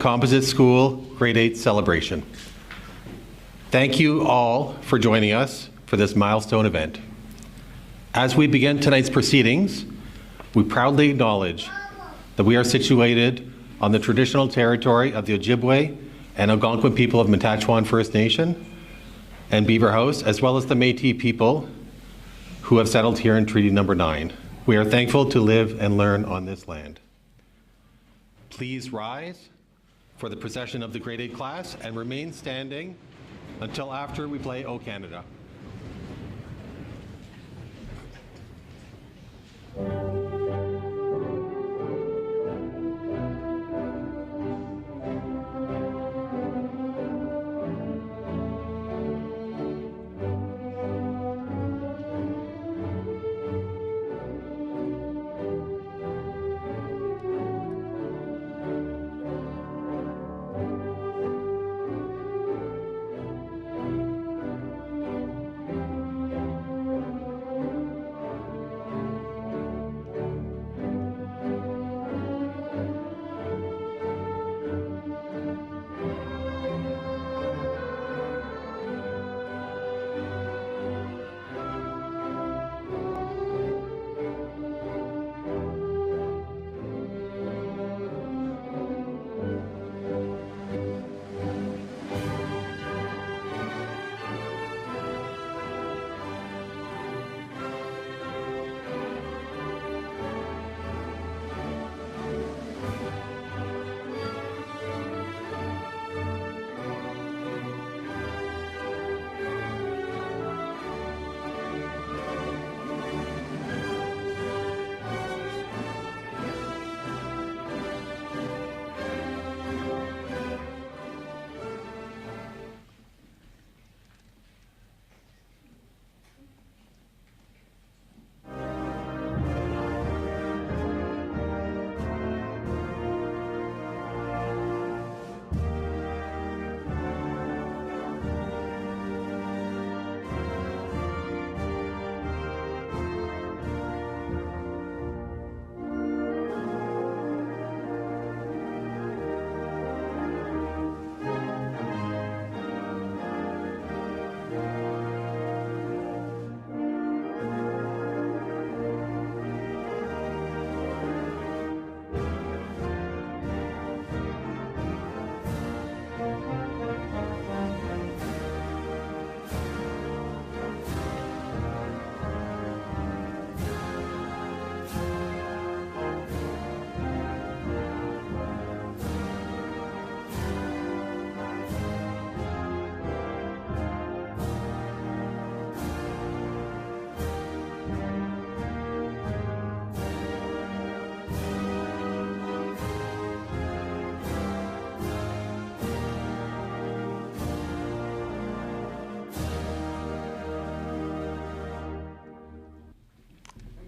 Composite School Grade 8 celebration. Thank you all for joining us for this milestone event. As we begin tonight's proceedings, we proudly acknowledge that we are situated on the traditional territory of the Ojibwe and Algonquin people of Matachewan First Nation and Beaver House, as well as the Métis people who have settled here in Treaty Number 9. We are thankful to live and learn on this land. Please rise for the procession of the grade 8 class and remain standing until after we play O Canada.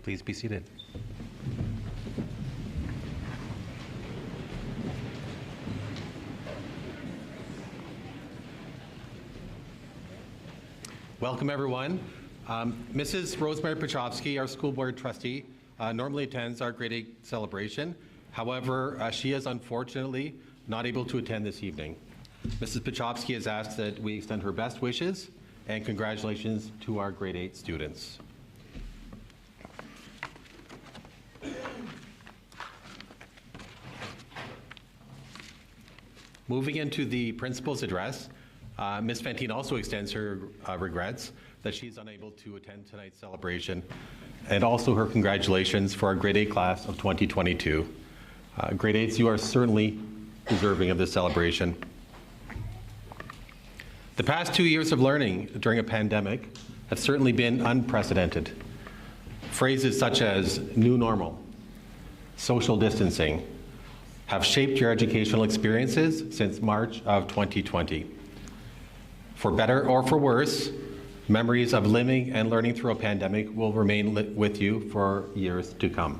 Please be seated. Welcome, everyone. Mrs. Rosemary Pachowski, our school board trustee, normally attends our grade 8 celebration. However, she is unfortunately not able to attend this evening. Mrs. Pachowski has asked that we extend her best wishes and congratulations to our grade 8 students. Moving into the principal's address, Ms. Fantine also extends her regrets that she's unable to attend tonight's celebration, and also her congratulations for our grade 8 class of 2022. Grade 8s, you are certainly deserving of this celebration. The past 2 years of learning during a pandemic have certainly been unprecedented. Phrases such as new normal, social distancing, have shaped your educational experiences since March of 2020. For better or for worse, memories of living and learning through a pandemic will remain with you for years to come.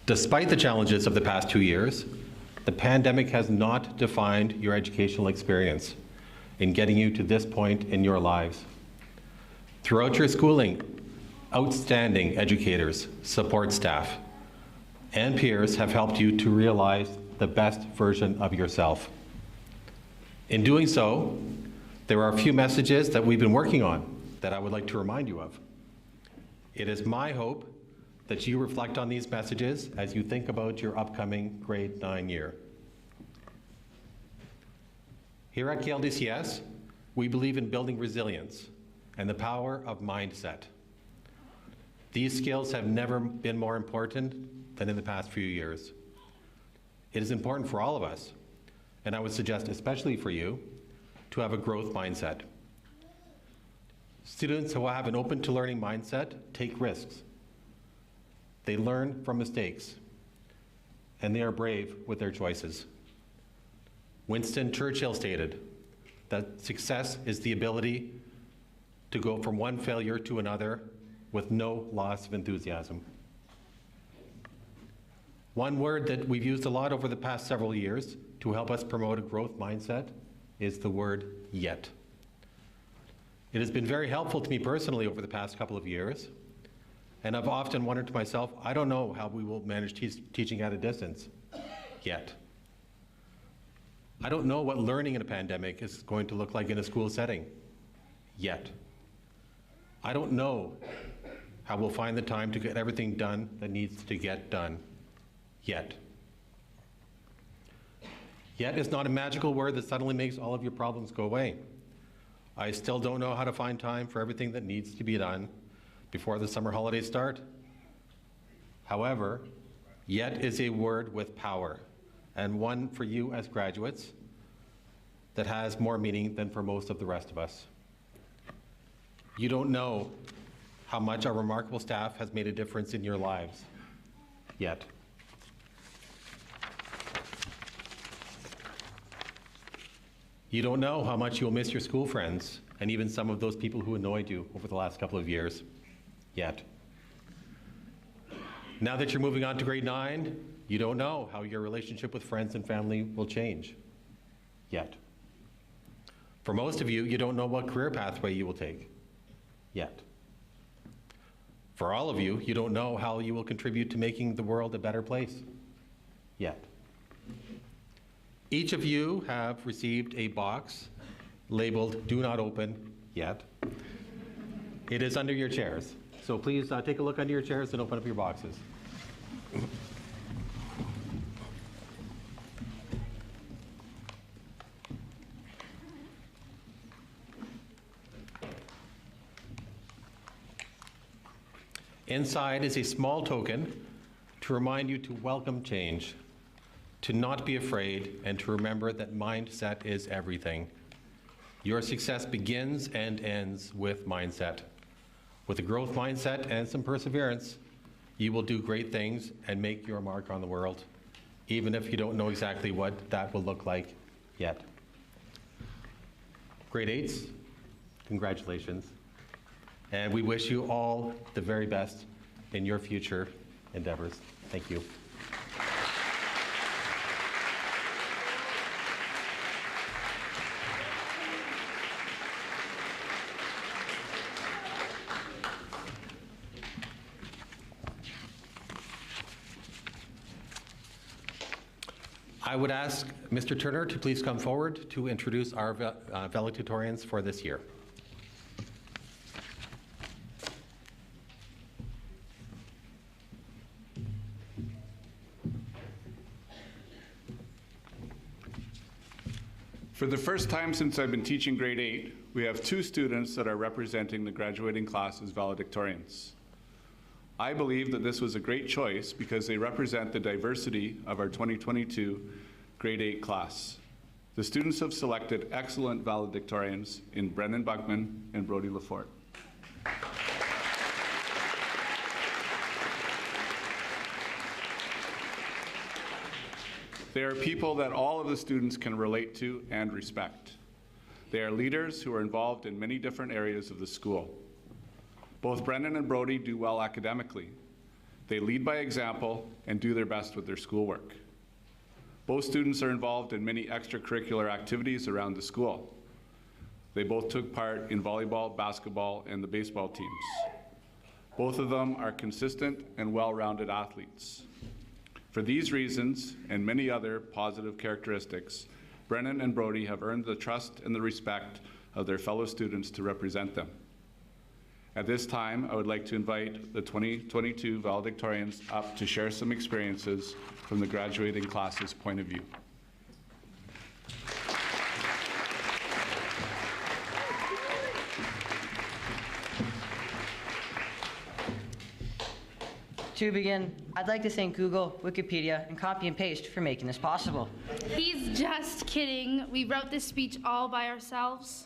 Despite the challenges of the past 2 years, the pandemic has not defined your educational experience in getting you to this point in your lives. Throughout your schooling, outstanding educators, support staff, and peers have helped you to realize the best version of yourself. In doing so, there are a few messages that we've been working on that I would like to remind you of. It is my hope that you reflect on these messages as you think about your upcoming grade 9 year. Here at KLDCS, we believe in building resilience and the power of mindset. These skills have never been more important than in the past few years. It is important for all of us, and I would suggest especially for you, to have a growth mindset. Students who have an open to learning mindset take risks. They learn from mistakes, and they are brave with their choices. Winston Churchill stated that success is the ability to go from one failure to another with no loss of enthusiasm. One word that we've used a lot over the past several years to help us promote a growth mindset is the word yet. It has been very helpful to me personally over the past couple of years, and I've often wondered to myself, I don't know how we will manage teaching at a distance yet. I don't know what learning in a pandemic is going to look like in a school setting yet. I don't know how we'll find the time to get everything done that needs to get done yet. Yet is not a magical word that suddenly makes all of your problems go away. I still don't know how to find time for everything that needs to be done before the summer holidays start. However, yet is a word with power, and one for you as graduates that has more meaning than for most of the rest of us. You don't know how much our remarkable staff has made a difference in your lives yet. You don't know how much you'll miss your school friends and even some of those people who annoyed you over the last couple of years yet. Now that you're moving on to grade 9, you don't know how your relationship with friends and family will change yet. For most of you, you don't know what career pathway you will take yet. For all of you, you don't know how you will contribute to making the world a better place yet. Each of you have received a box labeled "Do Not Open Yet." It is under your chairs. So please take a look under your chairs and open up your boxes. Inside is a small token to remind you to welcome change, to not be afraid, and to remember that mindset is everything. Your success begins and ends with mindset. With a growth mindset and some perseverance, you will do great things and make your mark on the world, even if you don't know exactly what that will look like yet. Grade 8s, congratulations. And we wish you all the very best in your future endeavors. Thank you. I would ask Mr. Turner to please come forward to introduce our valedictorians for this year. For the first time since I've been teaching grade 8, we have 2 students that are representing the graduating class as valedictorians. I believe that this was a great choice because they represent the diversity of our 2022 grade 8 class. The students have selected excellent valedictorians in Brendan Buckman and Brody Lafort. They are people that all of the students can relate to and respect. They are leaders who are involved in many different areas of the school. Both Brendan and Brody do well academically. They lead by example and do their best with their schoolwork. Both students are involved in many extracurricular activities around the school. They both took part in volleyball, basketball, and the baseball teams. Both of them are consistent and well-rounded athletes. For these reasons and many other positive characteristics, Brennan and Brody have earned the trust and the respect of their fellow students to represent them. At this time, I would like to invite the 2022 valedictorians up to share some experiences from the graduating class's point of view. To begin, I'd like to thank Google, Wikipedia, and Copy and Paste for making this possible. He's just kidding. We wrote this speech all by ourselves.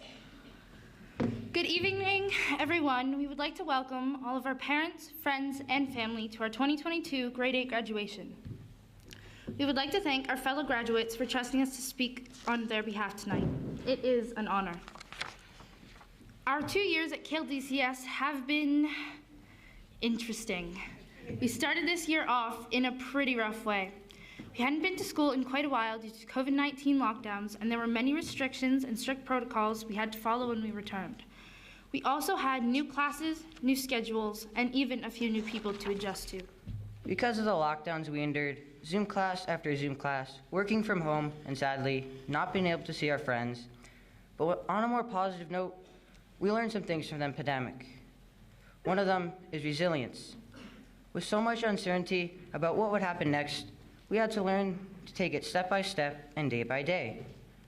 Good evening, everyone. We would like to welcome all of our parents, friends, and family to our 2022 Grade 8 graduation. We would like to thank our fellow graduates for trusting us to speak on their behalf tonight. It is an honor. Our 2 years at KLDCS have been interesting. We started this year off in a pretty rough way. We hadn't been to school in quite a while due to COVID-19 lockdowns, and there were many restrictions and strict protocols we had to follow when we returned. We also had new classes, new schedules, and even a few new people to adjust to. Because of the lockdowns we endured, Zoom class after Zoom class, working from home, and sadly, not being able to see our friends. But on a more positive note, we learned some things from the pandemic. One of them is resilience. With so much uncertainty about what would happen next, we had to learn to take it step by step and day by day.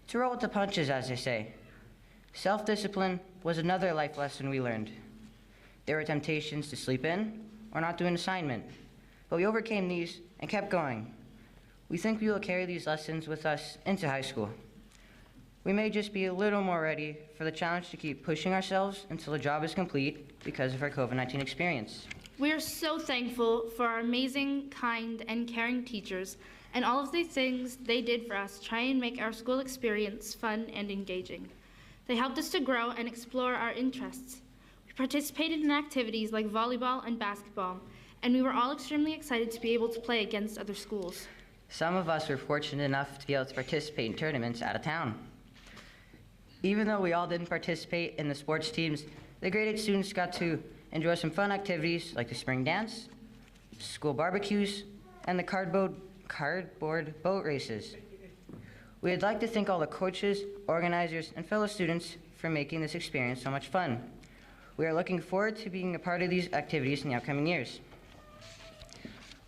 To roll with the punches, as they say. Self-discipline was another life lesson we learned. There were temptations to sleep in or not do an assignment, but we overcame these and kept going. We think we will carry these lessons with us into high school. We may just be a little more ready for the challenge to keep pushing ourselves until the job is complete because of our COVID-19 experience. We are so thankful for our amazing, kind, and caring teachers and all of the things they did for us to try and make our school experience fun and engaging. They helped us to grow and explore our interests. We participated in activities like volleyball and basketball, and we were all extremely excited to be able to play against other schools. Some of us were fortunate enough to be able to participate in tournaments out of town. Even though we all didn't participate in the sports teams, the grade 8 students got to enjoy some fun activities like the spring dance, school barbecues, and the cardboard boat races. We'd like to thank all the coaches, organizers, and fellow students for making this experience so much fun. We are looking forward to being a part of these activities in the upcoming years.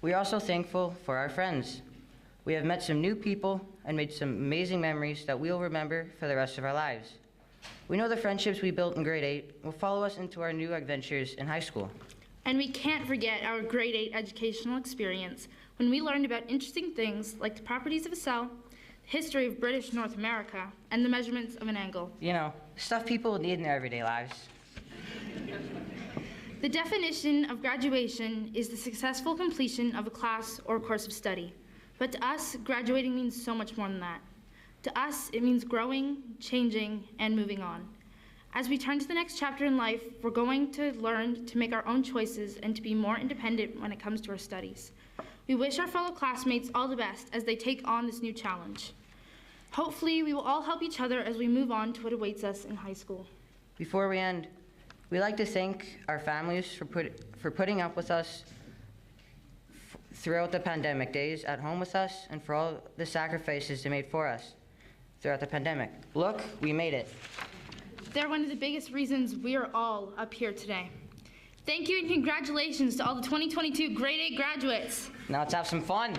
We are also thankful for our friends. We have met some new people and made some amazing memories that we'll remember for the rest of our lives. We know the friendships we built in grade 8 will follow us into our new adventures in high school. And we can't forget our grade 8 educational experience when we learned about interesting things like the properties of a cell, the history of British North America, and the measurements of an angle. You know, stuff people need in their everyday lives. The definition of graduation is the successful completion of a class or course of study. But to us, graduating means so much more than that. To us, it means growing, changing, and moving on. As we turn to the next chapter in life, we're going to learn to make our own choices and to be more independent when it comes to our studies. We wish our fellow classmates all the best as they take on this new challenge. Hopefully, we will all help each other as we move on to what awaits us in high school. Before we end, we'd like to thank our families for putting up with us throughout the pandemic days at home with us and for all the sacrifices they made for us throughout the pandemic. Look, we made it. They're one of the biggest reasons we are all up here today. Thank you and congratulations to all the 2022 grade 8 graduates. Now let's have some fun.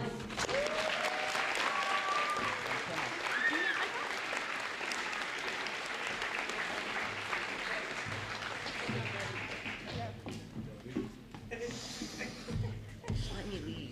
Let me leave.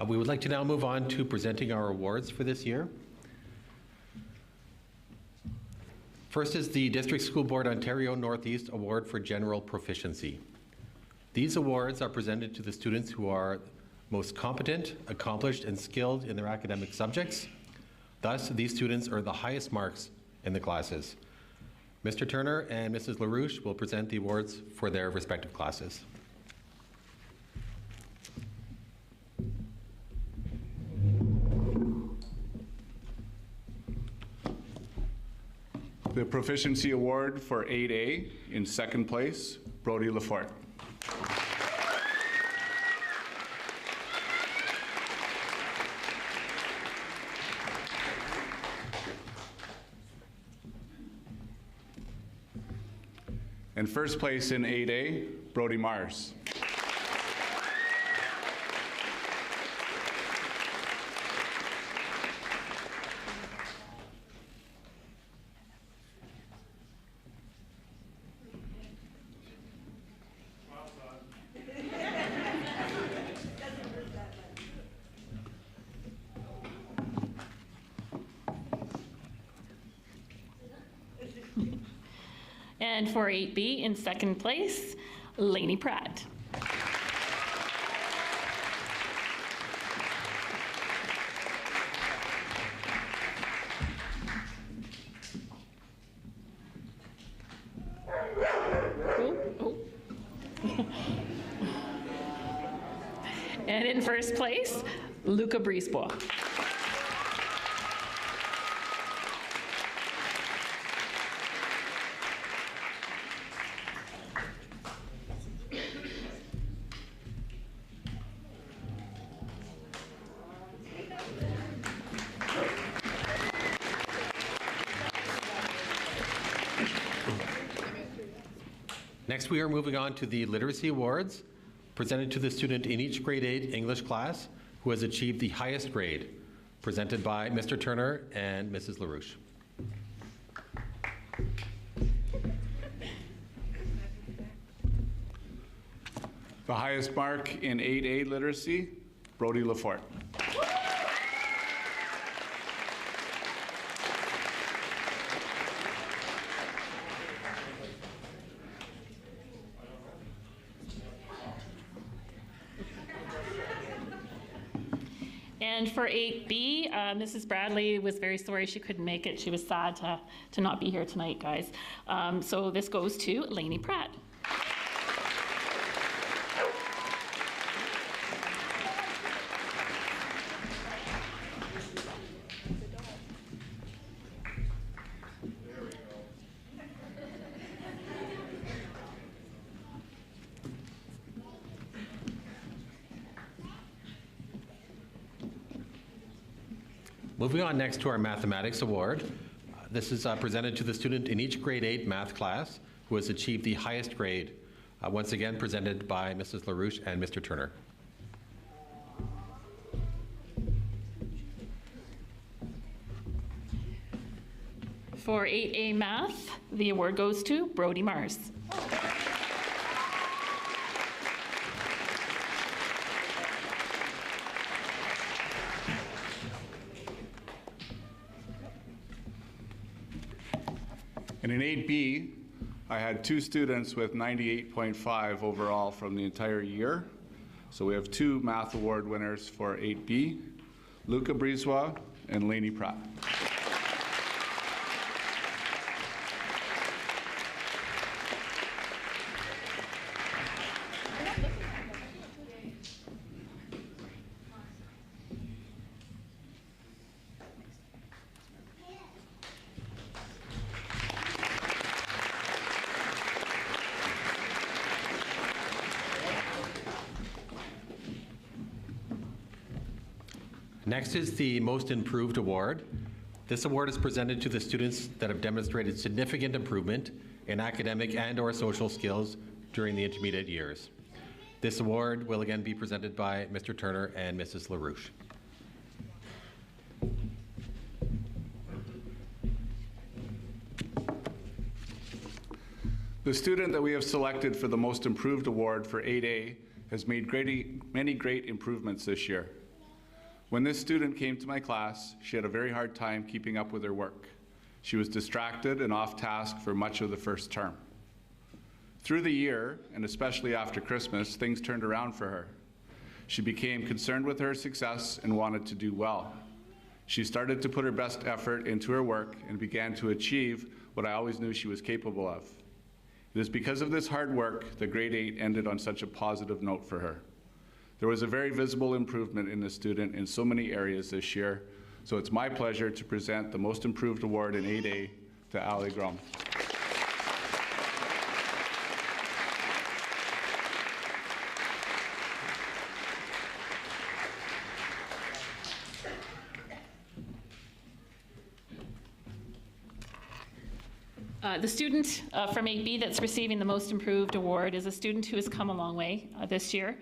We would like to now move on to presenting our awards for this year. First is the District School Board Ontario Northeast Award for General Proficiency. These awards are presented to the students who are most competent, accomplished, and skilled in their academic subjects. Thus, these students earn the highest marks in the classes. Mr. Turner and Mrs. LaRouche will present the awards for their respective classes. The Proficiency Award for 8A in second place, Brody Lafort. And first place in 8A, Brody Mars. And for 8B in second place, Lainey Pratt. And in first place, Luca Brisebois. Next, we are moving on to the Literacy Awards, presented to the student in each grade 8 English class who has achieved the highest grade, presented by Mr. Turner and Mrs. LaRouche. The highest mark in 8A literacy, Brody Lafort. And for 8B, Mrs. Bradley was very sorry she couldn't make it. She was sad to not be here tonight, guys. So this goes to Lainey Pratt. Moving on next to our Mathematics Award. This is presented to the student in each grade 8 math class who has achieved the highest grade. Once again presented by Mrs. LaRouche and Mr. Turner. For 8A Math, the award goes to Brody Mars. And in 8B, I had two students with 98.5 overall from the entire year. So we have two math award winners for 8B, Luca Brisebois and Lainey Pratt. Next is the Most Improved Award. This award is presented to the students that have demonstrated significant improvement in academic and/or social skills during the intermediate years. This award will again be presented by Mr. Turner and Mrs. LaRouche. The student that we have selected for the Most Improved Award for 8A has made many great improvements this year. When this student came to my class, she had a very hard time keeping up with her work. She was distracted and off task for much of the first term. Through the year, and especially after Christmas, things turned around for her. She became concerned with her success and wanted to do well. She started to put her best effort into her work and began to achieve what I always knew she was capable of. It is because of this hard work that grade 8 ended on such a positive note for her. There was a very visible improvement in the student in so many areas this year, so it's my pleasure to present the Most Improved Award in 8A to Ali Grom. The student from 8B that's receiving the Most Improved Award is a student who has come a long way this year.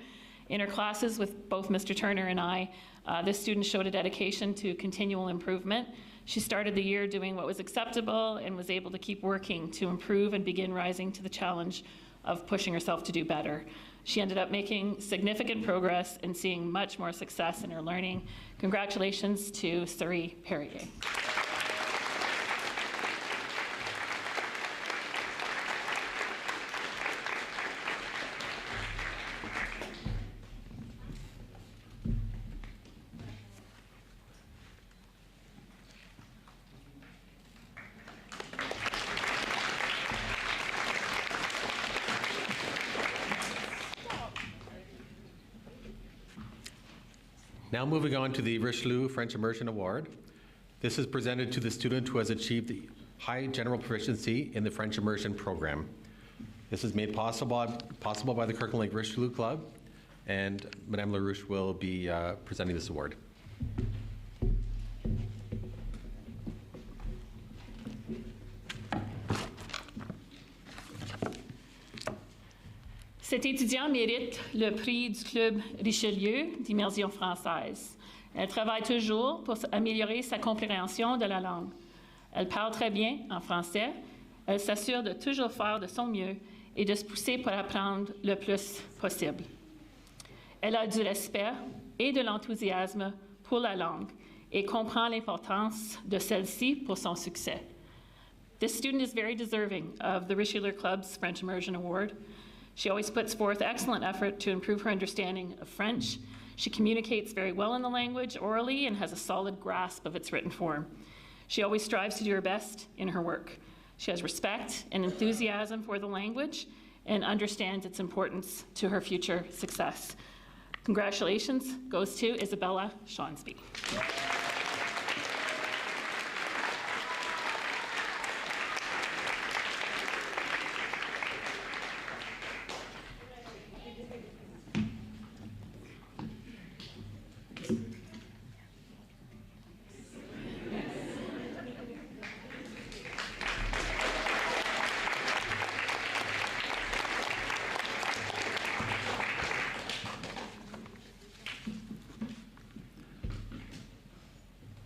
In her classes with both Mr. Turner and I, this student showed a dedication to continual improvement. She started the year doing what was acceptable and was able to keep working to improve and begin rising to the challenge of pushing herself to do better. She ended up making significant progress and seeing much more success in her learning. Congratulations to Suri Perrier. Now moving on to the Richelieu French Immersion Award. This is presented to the student who has achieved the high general proficiency in the French Immersion program. This is made possible by the Kirkland Lake Richelieu Club, and Madame LaRouche will be presenting this award. Cet étudiant mérite le prix du Club Richelieu d'immersion française. Elle travaille toujours pour améliorer sa compréhension de la langue. Elle parle très bien en français. Elle s'assure de toujours faire de son mieux et de se pousser pour apprendre le plus possible. Elle a du respect et de l'enthousiasme pour la langue et comprend l'importance de celle-ci pour son succès. This student is very deserving of the Richelieu Club's French Immersion Award. She always puts forth excellent effort to improve her understanding of French. She communicates very well in the language orally and has a solid grasp of its written form. She always strives to do her best in her work. She has respect and enthusiasm for the language and understands its importance to her future success. Congratulations goes to Isabella Shawnsby.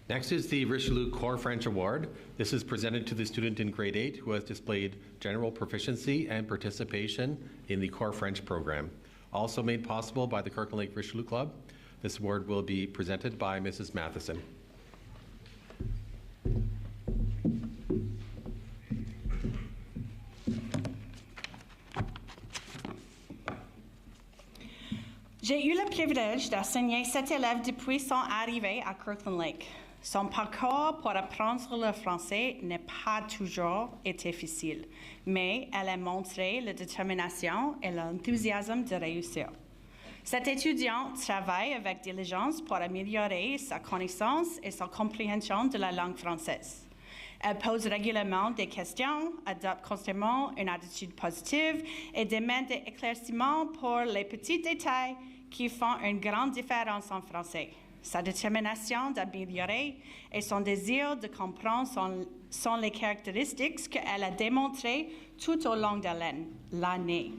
Next is the Richelieu Core French Award. This is presented to the student in grade 8 who has displayed general proficiency and participation in the Core French program. Also made possible by the Kirkland Lake Richelieu Club. This award will be presented by Mrs. Matheson. J'ai eu le privilège d'enseigner 7 élèves depuis son arrivée à Kirkland Lake. Son parcours pour apprendre le français n'a pas toujours été facile, mais elle a montré la détermination et l'enthousiasme de réussir. Cet étudiant travaille avec diligence pour améliorer sa connaissance et sa compréhension de la langue française. Elle pose régulièrement des questions, adopte constamment une attitude positive et demande des éclaircissements pour les petits détails qui font une grande différence en français. Sa détermination d'améliorer et son désir de comprendre sont les caractéristiques qu'elle a démontrées tout au long de l'année.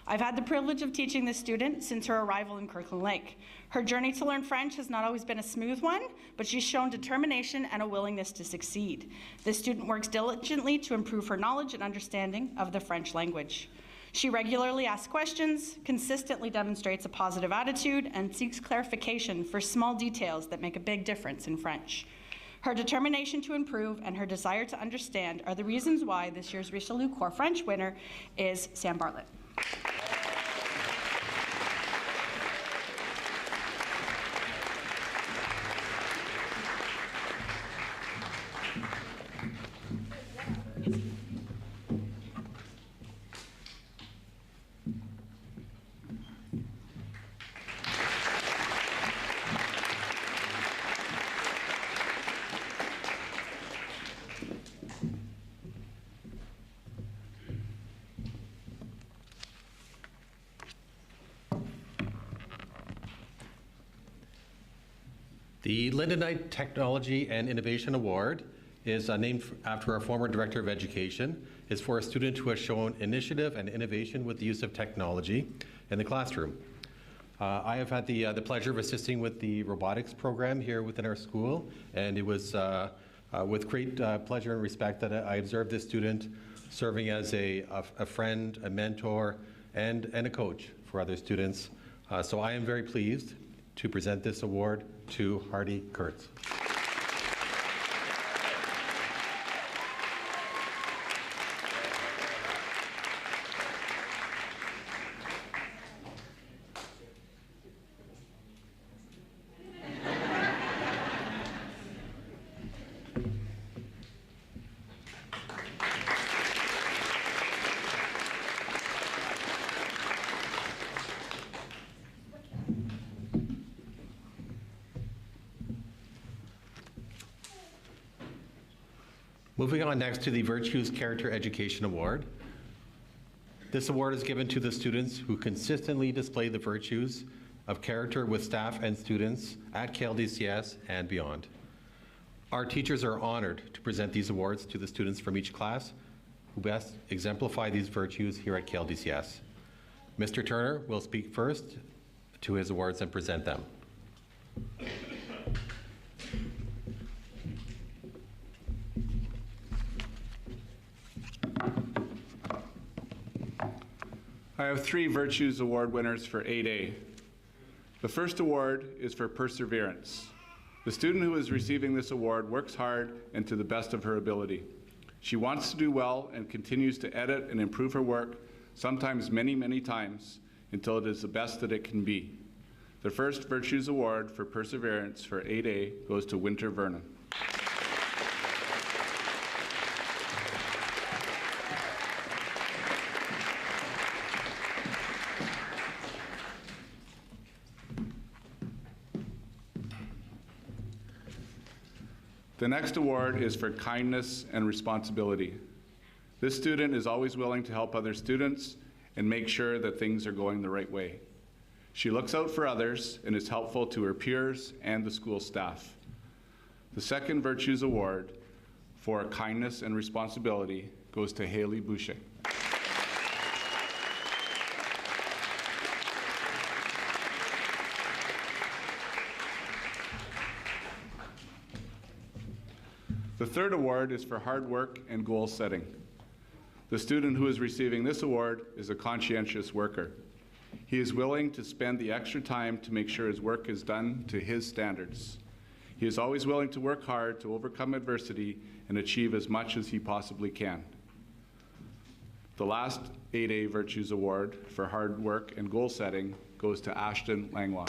I've had the privilege of teaching this student since her arrival in Kirkland Lake. Her journey to learn French has not always been a smooth one, but she's shown determination and a willingness to succeed. This student works diligently to improve her knowledge and understanding of the French language. She regularly asks questions, consistently demonstrates a positive attitude, and seeks clarification for small details that make a big difference in French. Her determination to improve and her desire to understand are the reasons why this year's Richelieu Core French winner is Sam Bartlett. The Lindenite Technology and Innovation Award is named after our former Director of Education. It's for a student who has shown initiative and innovation with the use of technology in the classroom. I have had the pleasure of assisting with the robotics program here within our school, and it was with great pleasure and respect that I observed this student serving as a friend, a mentor, and a coach for other students. So I am very pleased to present this award to Hardy Kurtz. Moving on next to the Virtues Character Education Award. This award is given to the students who consistently display the virtues of character with staff and students at KLDCS and beyond. Our teachers are honored to present these awards to the students from each class who best exemplify these virtues here at KLDCS. Mr. Turner will speak first to his awards and present them. I have 3 Virtues Award winners for 8A. The first award is for perseverance. The student who is receiving this award works hard and to the best of her ability. She wants to do well and continues to edit and improve her work, sometimes many, many times, until it is the best that it can be. The first Virtues Award for perseverance for 8A goes to Winter Vernon. The next award is for kindness and responsibility. This student is always willing to help other students and make sure that things are going the right way. She looks out for others and is helpful to her peers and the school staff. The second Virtues Award for kindness and responsibility goes to Haley Boucher. The third award is for hard work and goal setting. The student who is receiving this award is a conscientious worker. He is willing to spend the extra time to make sure his work is done to his standards. He is always willing to work hard to overcome adversity and achieve as much as he possibly can. The last 8A Virtues Award for hard work and goal setting goes to Ashton Langlois.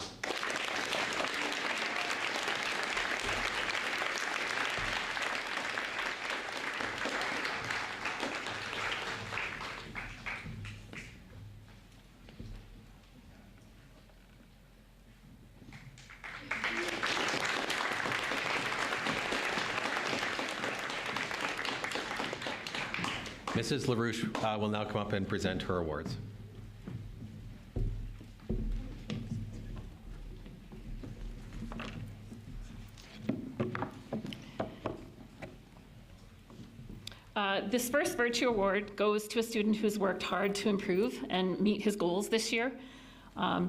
Mrs. LaRouche will now come up and present her awards. This first Virtue Award goes to a student who's worked hard to improve and meet his goals this year.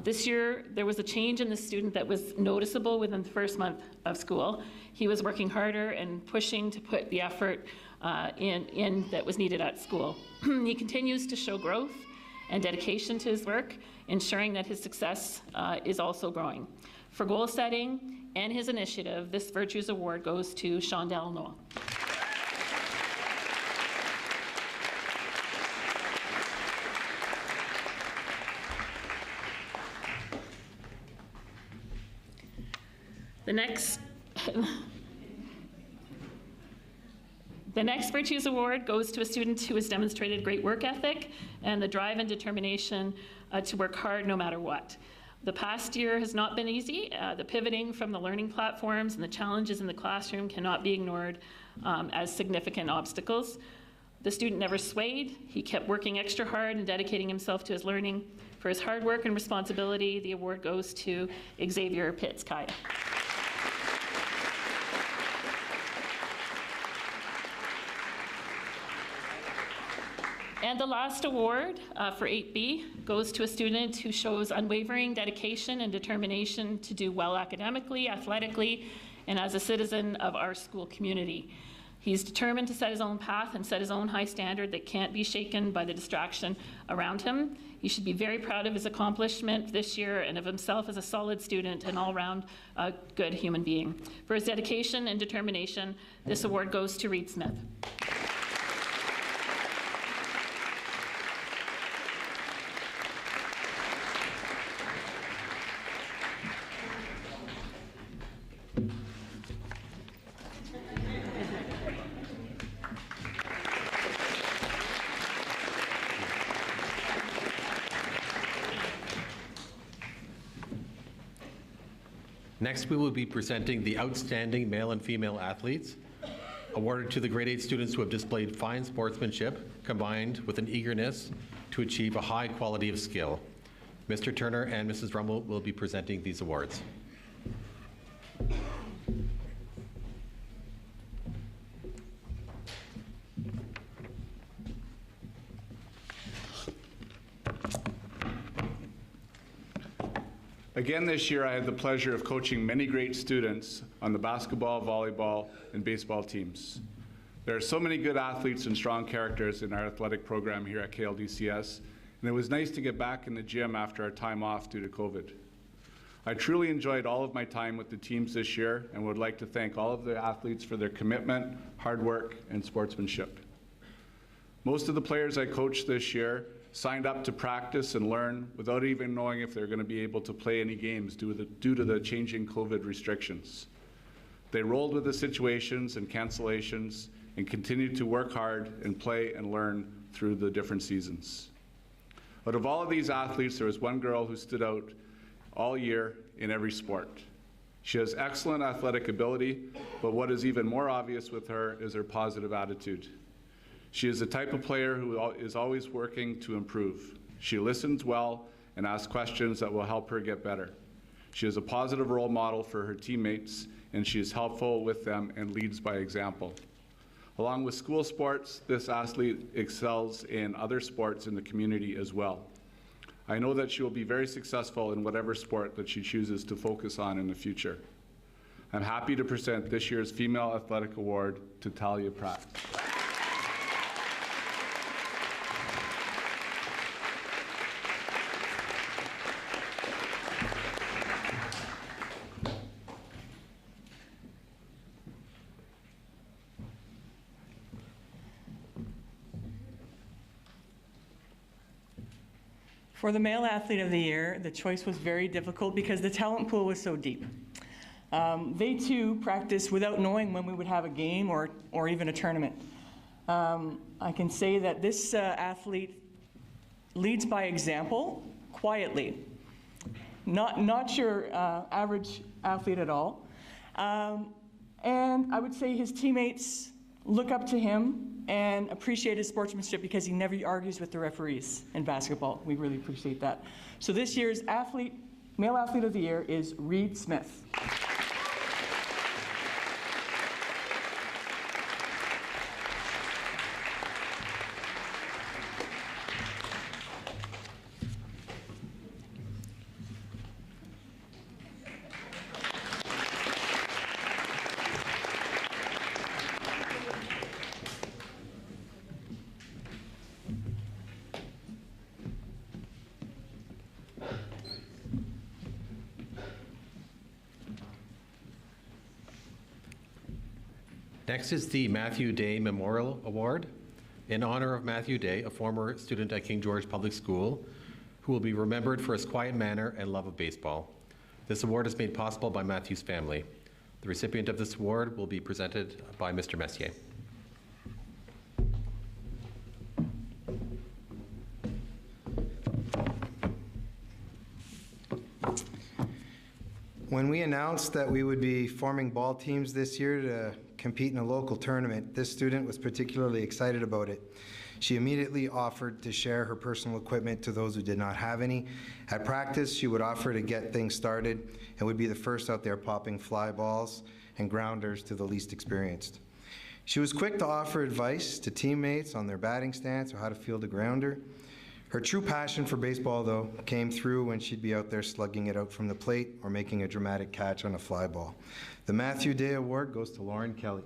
This year, there was a change in the student that was noticeable within the first month of school. He was working harder and pushing to put the effort in that was needed at school. He continues to show growth and dedication to his work, ensuring that his success is also growing. For goal setting and his initiative, this Virtues Award goes to Shondell Noah. The next Virtues Award goes to a student who has demonstrated great work ethic and the drive and determination to work hard no matter what. The past year has not been easy. The pivoting from the learning platforms and the challenges in the classroom cannot be ignored as significant obstacles. The student never swayed. He kept working extra hard and dedicating himself to his learning. For his hard work and responsibility, the award goes to Xavier Pitts-Kaya. And the last award for 8B goes to a student who shows unwavering dedication and determination to do well academically, athletically, and as a citizen of our school community. He's determined to set his own path and set his own high standard that can't be shaken by the distraction around him. He should be very proud of his accomplishment this year and of himself as a solid student and all-around good human being. For his dedication and determination, this award goes to Reed Smith. Next, we will be presenting the Outstanding Male and Female Athletes, awarded to the grade 8 students who have displayed fine sportsmanship combined with an eagerness to achieve a high quality of skill. Mr. Turner and Mrs. Rummel will be presenting these awards. Again this year, I had the pleasure of coaching many great students on the basketball, volleyball, and baseball teams. There are so many good athletes and strong characters in our athletic program here at KLDCS, and it was nice to get back in the gym after our time off due to COVID. I truly enjoyed all of my time with the teams this year and would like to thank all of the athletes for their commitment, hard work, and sportsmanship. Most of the players I coached this year signed up to practice and learn without even knowing if they're going to be able to play any games due to the changing COVID restrictions. They rolled with the situations and cancellations and continued to work hard and play and learn through the different seasons. Out of all of these athletes, there was one girl who stood out all year in every sport. She has excellent athletic ability, but what is even more obvious with her is her positive attitude. She is the type of player who is always working to improve. She listens well and asks questions that will help her get better. She is a positive role model for her teammates, and she is helpful with them and leads by example. Along with school sports, this athlete excels in other sports in the community as well. I know that she will be very successful in whatever sport that she chooses to focus on in the future. I'm happy to present this year's Female Athletic Award to Talia Pratt. For the Male Athlete of the Year, the choice was very difficult because the talent pool was so deep. They too practiced without knowing when we would have a game or even a tournament. I can say that this athlete leads by example, quietly. Not your average athlete at all. And I would say his teammates look up to him and appreciate his sportsmanship because he never argues with the referees in basketball. We really appreciate that. So this year's Male Athlete of the Year is Reed Smith. Next is the Matthew Day Memorial Award. In honor of Matthew Day, a former student at King George Public School, who will be remembered for his quiet manner and love of baseball. This award is made possible by Matthew's family. The recipient of this award will be presented by Mr. Messier. When we announced that we would be forming ball teams this year to compete in a local tournament, this student was particularly excited about it. She immediately offered to share her personal equipment to those who did not have any. At practice, she would offer to get things started and would be the first out there popping fly balls and grounders to the least experienced. She was quick to offer advice to teammates on their batting stance or how to field a grounder. Her true passion for baseball, though, came through when she'd be out there slugging it out from the plate or making a dramatic catch on a fly ball. The Matthew Day Award goes to Lauren Kelly.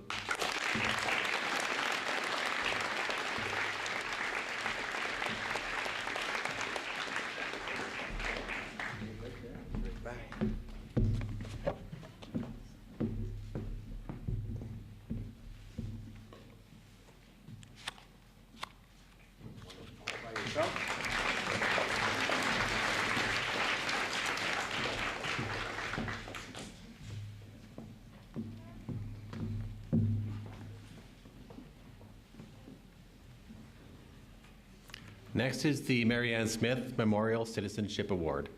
Next is the Marianne Smith Memorial Citizenship Award.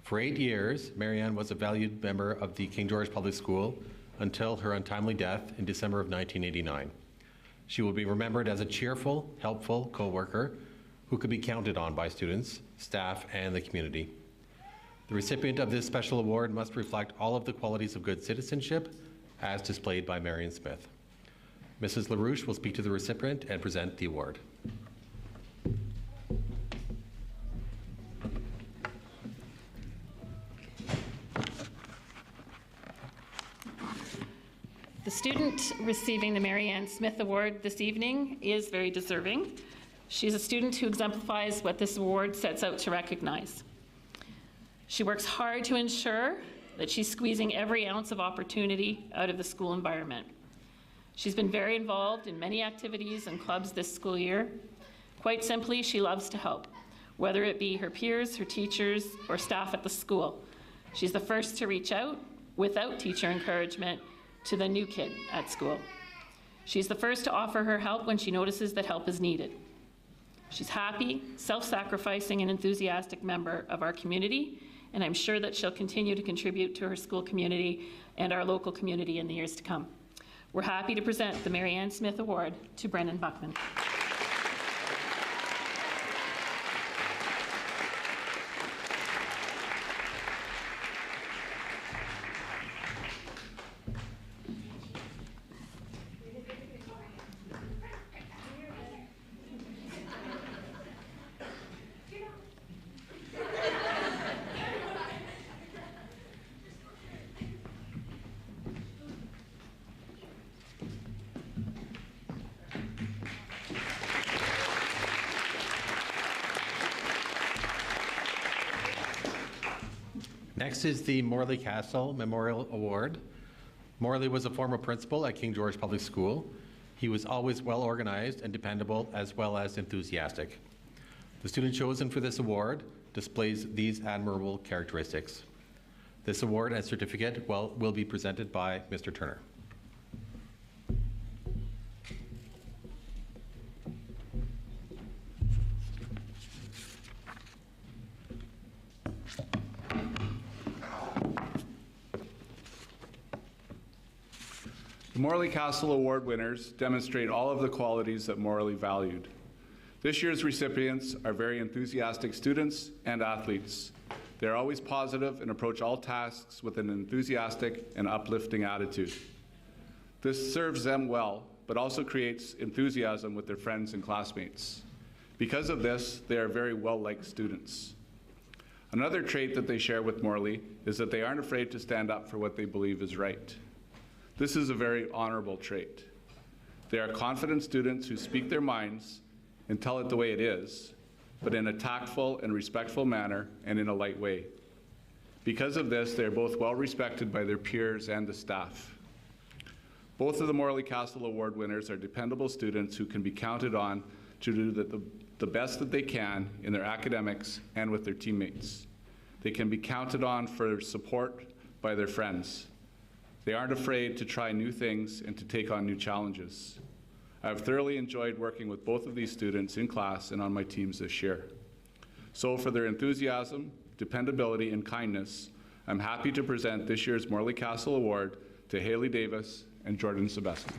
For 8 years, Marianne was a valued member of the King George Public School until her untimely death in December of 1989. She will be remembered as a cheerful, helpful co-worker who could be counted on by students, staff, and the community. The recipient of this special award must reflect all of the qualities of good citizenship as displayed by Marianne Smith. Mrs. LaRouche will speak to the recipient and present the award. The student receiving the Marianne Smith Award this evening is very deserving. She's a student who exemplifies what this award sets out to recognize. She works hard to ensure that she's squeezing every ounce of opportunity out of the school environment. She's been very involved in many activities and clubs this school year. Quite simply, she loves to help, whether it be her peers, her teachers, or staff at the school. She's the first to reach out, without teacher encouragement, to the new kid at school. She's the first to offer her help when she notices that help is needed. She's happy, self-sacrificing, and enthusiastic member of our community, and I'm sure that she'll continue to contribute to her school community and our local community in the years to come. We're happy to present the Marianne Smith Award to Brennan Buckman. Next is the Morley Castle Memorial Award. Morley was a former principal at King George Public School. He was always well organized and dependable, as well as enthusiastic. The student chosen for this award displays these admirable characteristics. This award and certificate will be presented by Mr. Turner. The Morley Castle Award winners demonstrate all of the qualities that Morley valued. This year's recipients are very enthusiastic students and athletes. They are always positive and approach all tasks with an enthusiastic and uplifting attitude. This serves them well, but also creates enthusiasm with their friends and classmates. Because of this, they are very well-liked students. Another trait that they share with Morley is that they aren't afraid to stand up for what they believe is right. This is a very honorable trait. They are confident students who speak their minds and tell it the way it is, but in a tactful and respectful manner and in a light way. Because of this, they are both well respected by their peers and the staff. Both of the Morley Castle Award winners are dependable students who can be counted on to do the best that they can in their academics and with their teammates. They can be counted on for support by their friends. They aren't afraid to try new things and to take on new challenges. I have thoroughly enjoyed working with both of these students in class and on my teams this year. So for their enthusiasm, dependability, and kindness, I'm happy to present this year's Morley Castle Award to Haley Davis and Jordan Sebeski.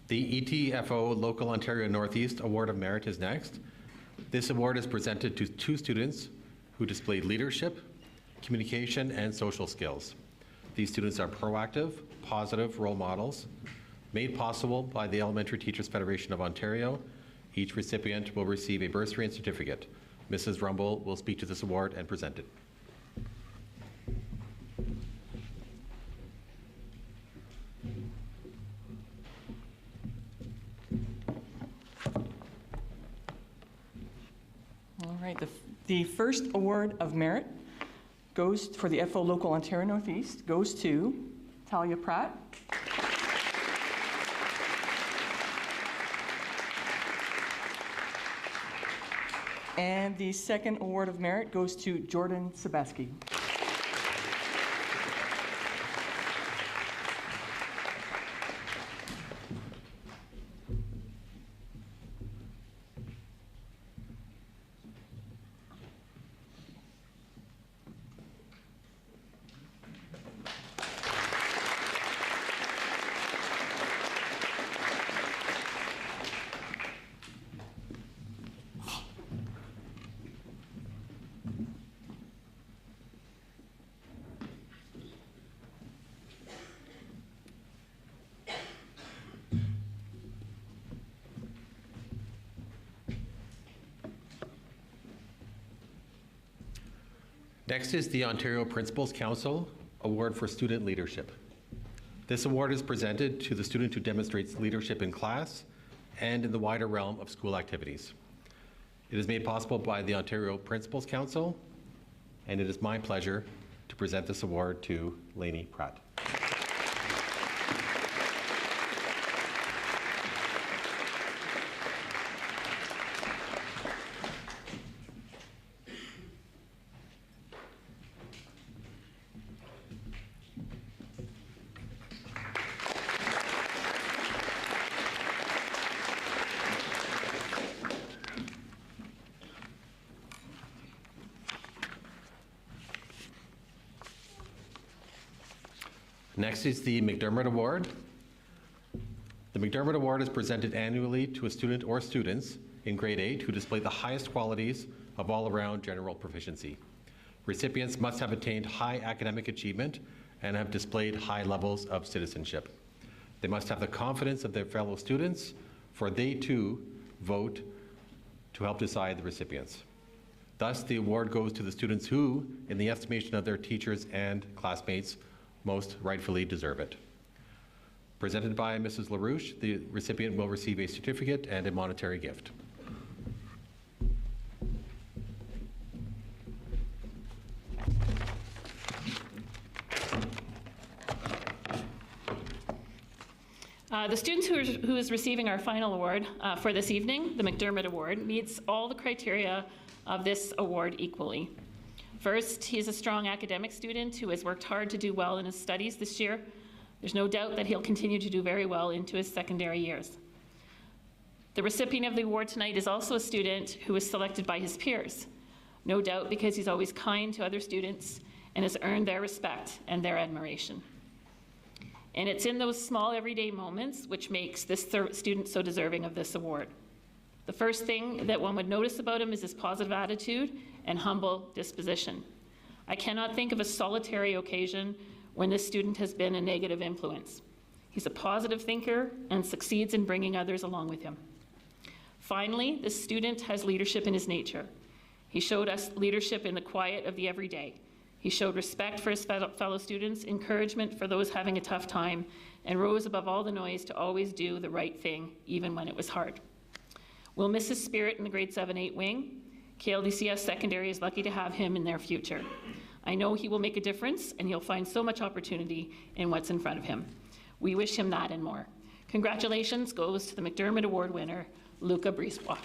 The Etfo Local Ontario Northeast Award of Merit is next. This award is presented to 2 students who displayed leadership, communication, and social skills. These students are proactive, positive role models, made possible by the Elementary Teachers Federation of Ontario. Each recipient will receive a bursary and certificate. Mrs. Rumble will speak to this award and present it. All right, the first award of merit goes for the Etfo Local Ontario Northeast, goes to Talia Pratt. And the second award of merit goes to Jordan Sebeski. Next is the Ontario Principals Council Award for Student Leadership. This award is presented to the student who demonstrates leadership in class and in the wider realm of school activities. It is made possible by the Ontario Principals Council, and it is my pleasure to present this award to Lainey Pratt. Next is the Mcdermott Award. The Mcdermott Award is presented annually to a student or students in grade 8 who display the highest qualities of all-around general proficiency. Recipients must have attained high academic achievement and have displayed high levels of citizenship. They must have the confidence of their fellow students, for they too vote to help decide the recipients. Thus, the award goes to the students who, in the estimation of their teachers and classmates, most rightfully deserve it. Presented by Mrs. LaRouche, the recipient will receive a certificate and a monetary gift. The student who is receiving our final award for this evening, the Mcdermott Award, meets all the criteria of this award equally. First, he is a strong academic student who has worked hard to do well in his studies this year. There's no doubt that he'll continue to do very well into his secondary years. The recipient of the award tonight is also a student who was selected by his peers, no doubt because he's always kind to other students and has earned their respect and their admiration. And it's in those small everyday moments which makes this student so deserving of this award. The first thing that one would notice about him is his positive attitude and humble disposition. I cannot think of a solitary occasion when this student has been a negative influence. He's a positive thinker and succeeds in bringing others along with him. Finally, this student has leadership in his nature. He showed us leadership in the quiet of the everyday. He showed respect for his fellow students, encouragement for those having a tough time, and rose above all the noise to always do the right thing, even when it was hard. We'll miss his spirit in the grade 7-8 wing. KLDCS Secondary is lucky to have him in their future. I know he will make a difference, and he'll find so much opportunity in what's in front of him. We wish him that and more. Congratulations goes to the Mcdermott Award winner, Luca Brisebois.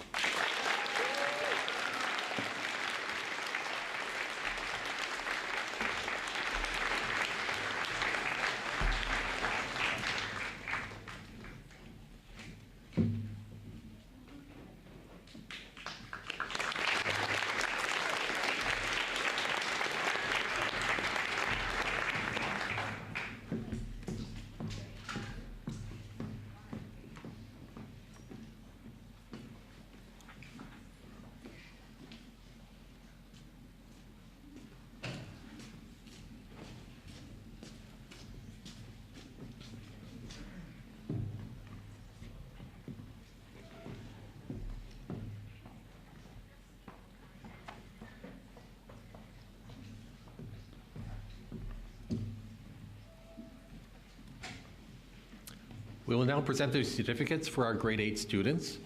We will now present the certificates for our grade 8 students.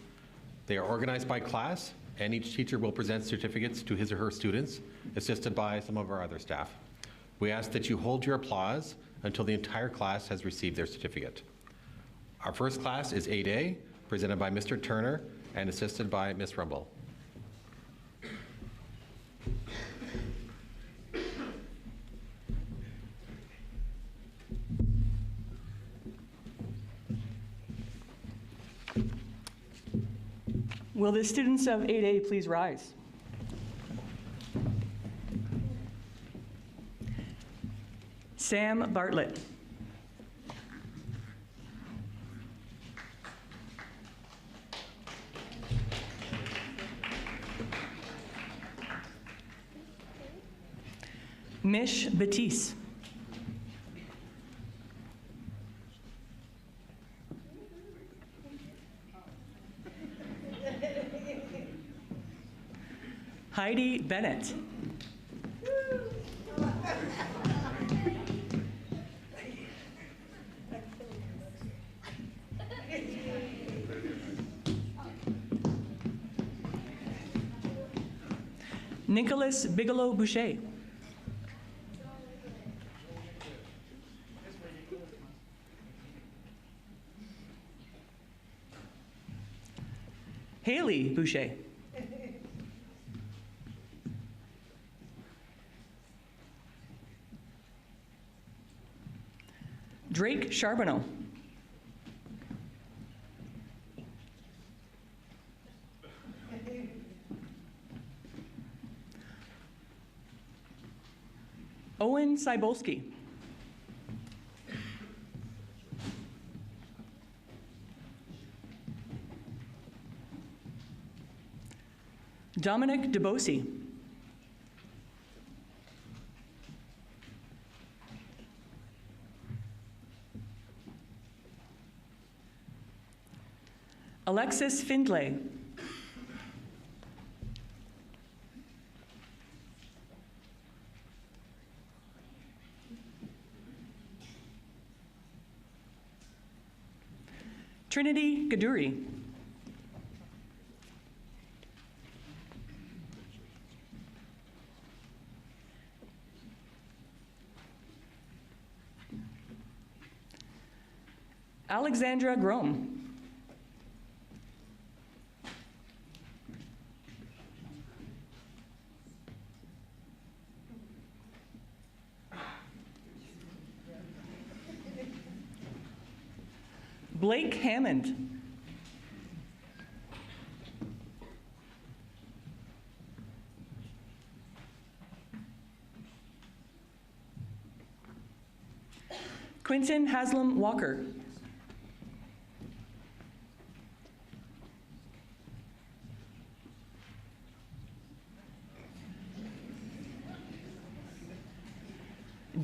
They are organized by class, and each teacher will present certificates to his or her students, assisted by some of our other staff. We ask that you hold your applause until the entire class has received their certificate. Our first class is 8A, presented by Mr. Turner and assisted by Ms. Rumble. Will the students of 8A please rise? Sam Bartlett. Mish Batiste. Heidi Bennett. Nicholas Bigelow Boucher. Haley Boucher. Drake Charbonneau. Owen Cybulski. Dominic DeBosi. Alexis Findlay. Trinity Gaduri. Alexandra Grom. Blake Hammond. Quinton Haslam Walker.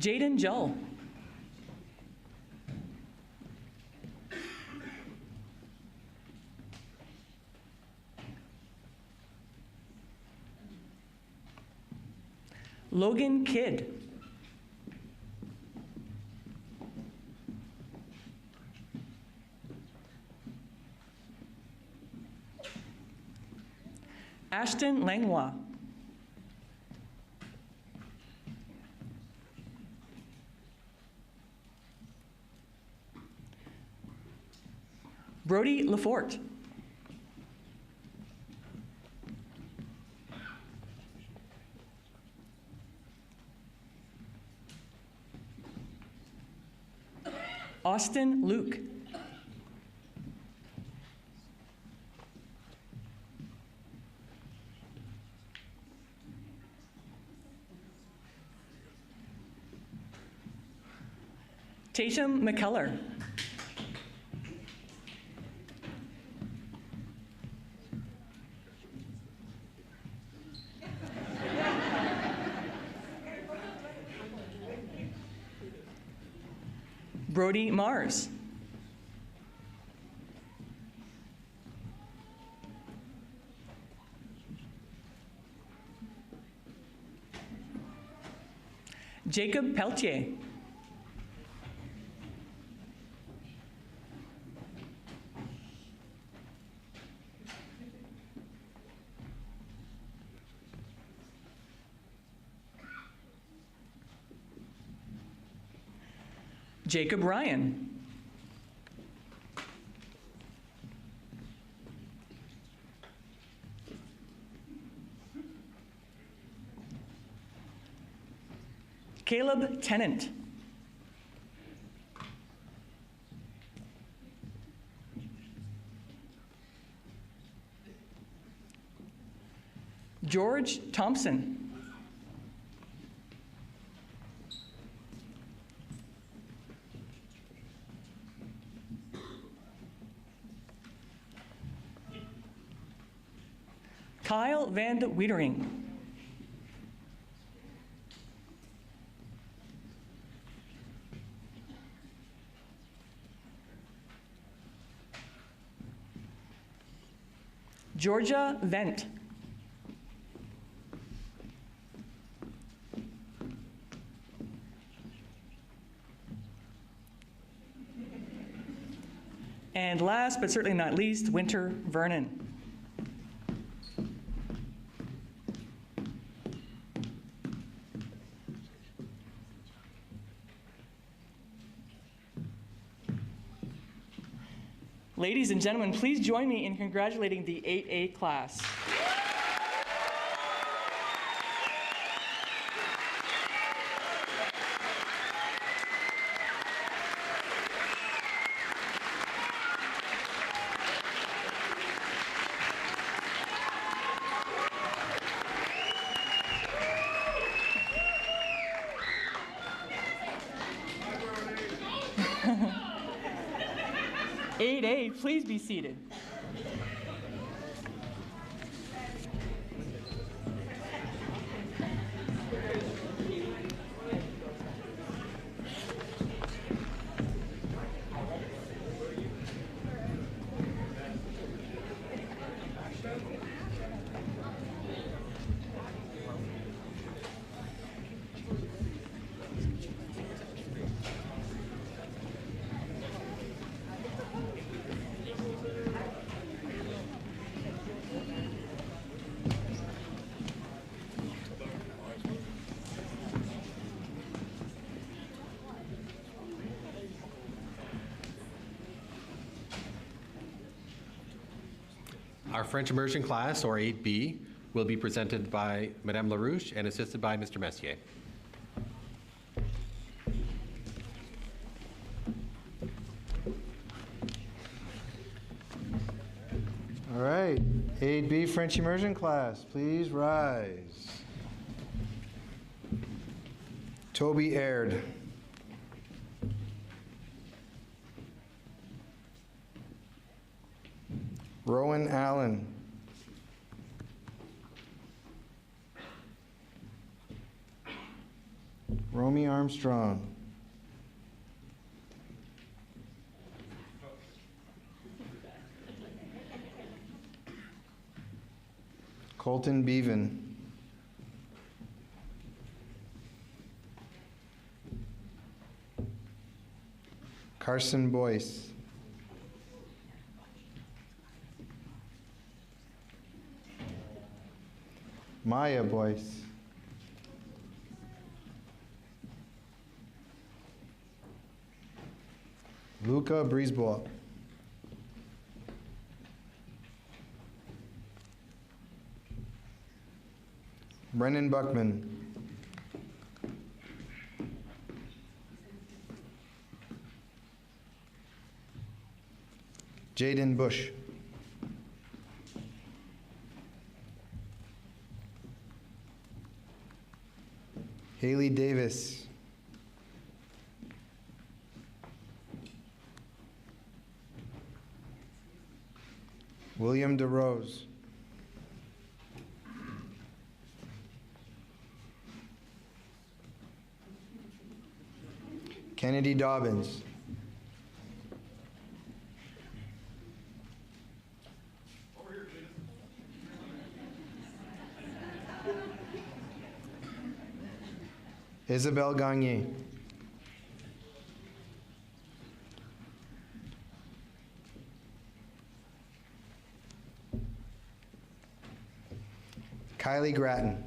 Jaden Jull. Logan Kidd. Ashton Langlois. Brody Lafort. Austin Luke. Tatum McCullough. Brody Mars. Jacob Peltier. Jacob Ryan. Caleb Tennant. George Thompson. Kyle Van Wiedering. Georgia Vent. And last but certainly not least, Winter Vernon. Ladies and gentlemen, please join me in congratulating the 8A class. Please be seated. Our French Immersion class, or 8B, will be presented by Madame LaRouche and assisted by Mr. Messier. All right, 8B French Immersion class, please rise. Toby Aird. Rowan Allen. Romy Armstrong. Colton Bevan. Carson Boyce. Maya Boyce. Luca Brisebois. Brennan Buckman. Jaden Bush. Haley Davis. William DeRose. Kennedy Dobbins. Isabelle Gagné. Kylie Grattan.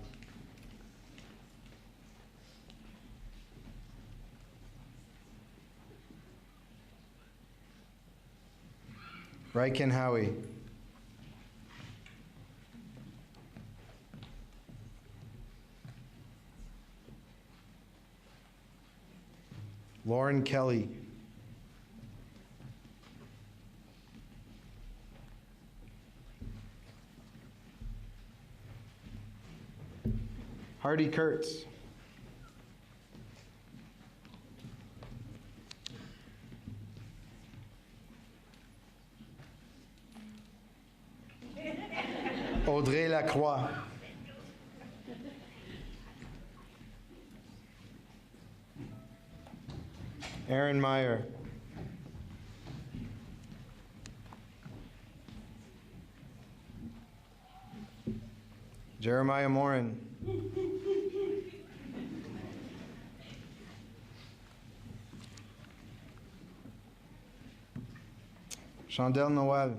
Ryken Howie. Lauren Kelly. Hardy Kurtz. Audrey Lacroix. Aaron Meyer. Jeremiah Morin. Chandel Noel.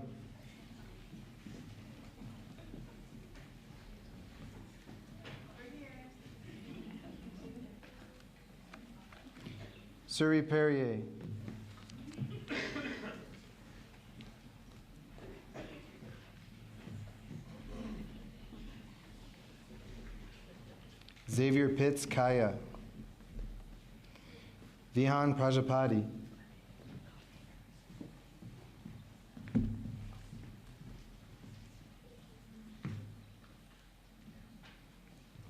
Suri Perrier. Xavier Pitts Kaya. Vihan Prajapati.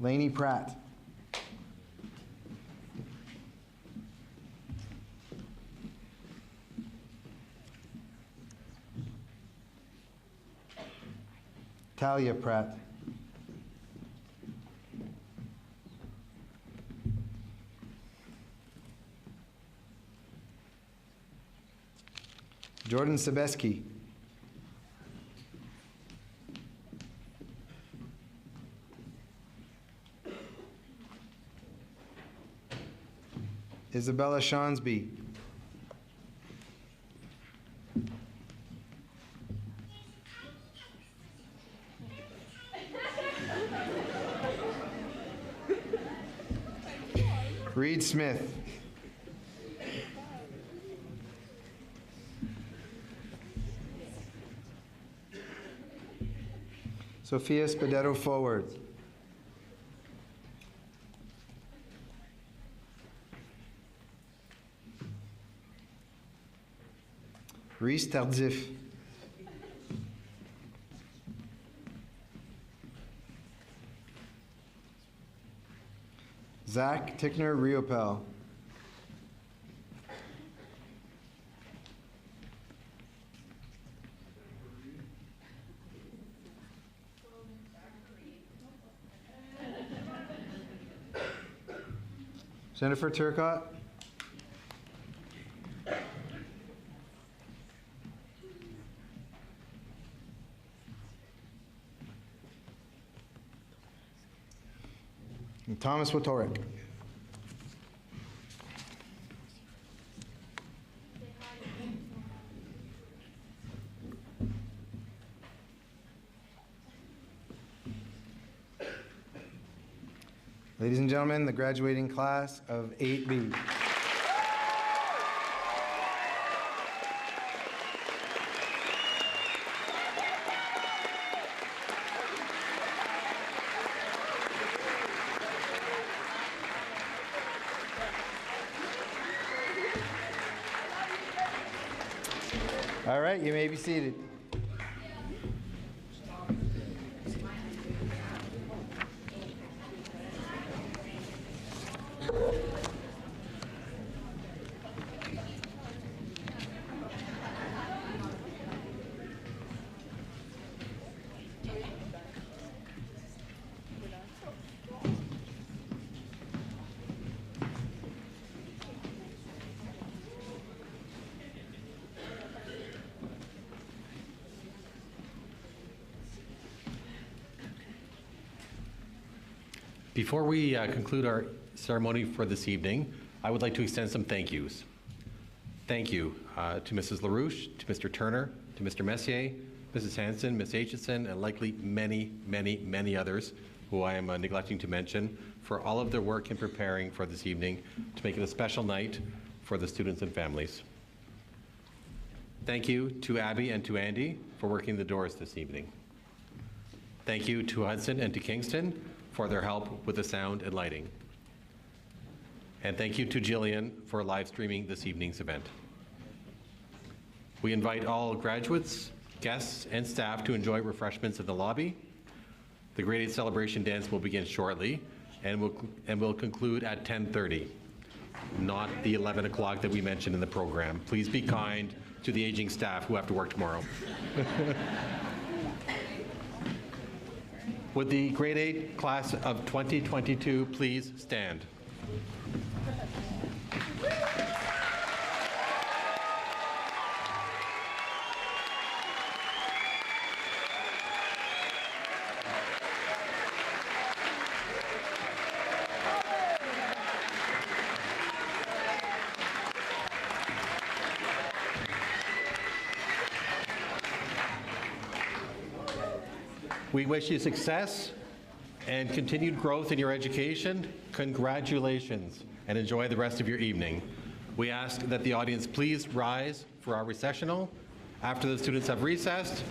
Lainey Pratt. Talia Pratt. Jordan Sebeski. Isabella Shawnsby. Reed Smith. Sophia Spadetto forward. Reese Tardif. Zach Tickner Riopel. Jennifer Turcott. And Thomas Watorik. Ladies and gentlemen, the graduating class of 8B. All right, you may be seated. Before we conclude our ceremony for this evening, I would like to extend some thank yous. Thank you to Mrs. LaRouche, to Mr. Turner, to Mr. Messier, Mrs. Hanson, Ms. Aitchison, and likely many, many, many others who I am neglecting to mention for all of their work in preparing for this evening to make it a special night for the students and families. Thank you to Abby and to Andy for working the doors this evening. Thank you to Hudson and to Kingston for their help with the sound and lighting. And thank you to Jillian for live streaming this evening's event. We invite all graduates, guests, and staff to enjoy refreshments in the lobby. The Grade 8 celebration dance will begin shortly and will conclude at 10:30, not the 11 o'clock that we mentioned in the program. Please be kind to the aging staff who have to work tomorrow. Would the Grade 8 class of 2022 please stand? We wish you success and continued growth in your education. Congratulations, and enjoy the rest of your evening. We ask that the audience please rise for our recessional. After the students have recessed,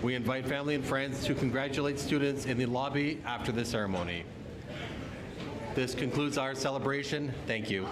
we invite family and friends to congratulate students in the lobby after the ceremony. This concludes our celebration. Thank you.